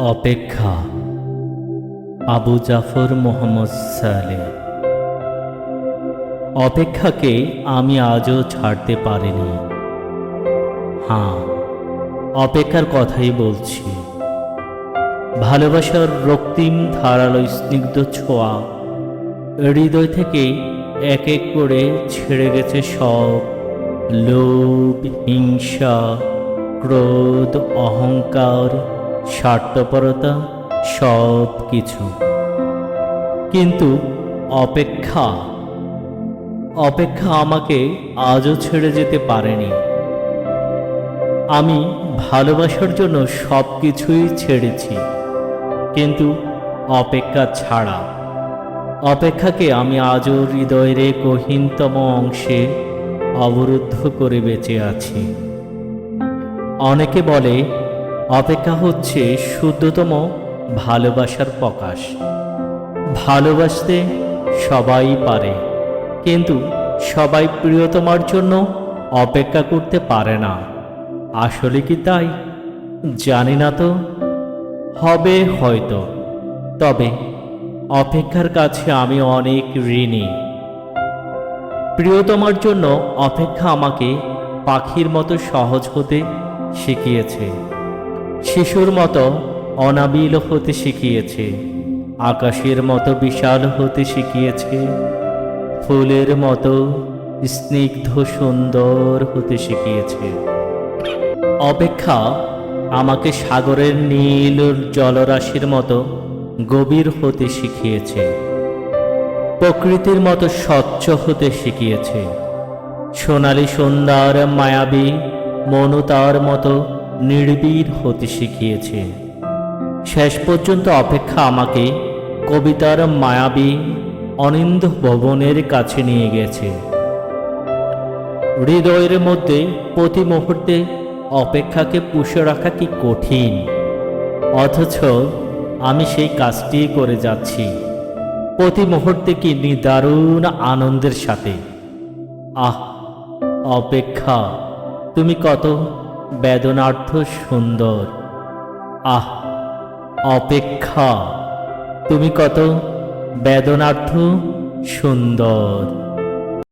অপেক্ষা। আবু জাফর মোহাম্মদ সালেহ। অপেক্ষাকে আমি আজও ছাড়তে পারিনি। হ্যাঁ, অপেক্ষার কথাই বলছি। ভালোবাসার রক্তিম ধারালো স্নিগ্ধ ছোঁয়া হৃদয় থেকে এক এক করে ছেড়ে গেছে সব লোভ, হিংসা, ক্রোধ, অহংকার, স্বার্থপরতা, সব কিছু। কিন্তু অপেক্ষা আমাকে আজও ছেড়ে যেতে পারেনি। আমি ভালোবাসার জন্য সব কিছুই ছেড়েছি, কিন্তু অপেক্ষা ছাড়া। অপেক্ষাকে আমি আজও হৃদয়ের গহীনতম অংশে অবরুদ্ধ করে বেঁচে আছি। অনেকে বলে অপেক্ষা হচ্ছে শুদ্ধতম ভালোবাসার প্রকাশ। ভালোবাসতে সবাই পারে, কিন্তু সবাই প্রিয়তমার জন্য অপেক্ষা করতে পারে না। আসলে কি তাই? জানি না তো, হবে হয়তো। তবে অপেক্ষার কাছে আমি অনেক ঋণী। প্রিয়তমার জন্য অপেক্ষা আমাকে পাখির মতো সহজ হতে শিখিয়েছে, শিশুর মতো অনাবিল হতে শিখিয়েছে, আকাশের মতো বিশাল হতে শিখিয়েছে, ফুলের মতো স্নিগ্ধ সুন্দর হতে শিখিয়েছে। অপেক্ষা আমাকে সাগরের নীল জলরাশির মতো গভীর হতে শিখিয়েছে, প্রকৃতির মতো স্বচ্ছ হতে শিখিয়েছে, সোনালি সন্ধ্যার মায়াবী মনতার মতো নির্ভীর হতে শিখিয়েছে। শেষ পর্যন্ত অপেক্ষা আমাকে কবিতার মায়াবী অনিন্দ ভবনের কাছে নিয়ে গেছে। হৃদয়ের মধ্যে প্রতি মুহূর্তে অপেক্ষাকে পুষে রাখা কি কঠিন, অথচ আমি সেই কাজটি করে যাচ্ছি প্রতি মুহূর্তে কি নিদারুণ আনন্দের সাথে। আহ, অপেক্ষা, তুমি কত বেদনার্থ সুন্দর। আহ, অপেক্ষা, তুমি কত বেদনার্থ সুন্দর।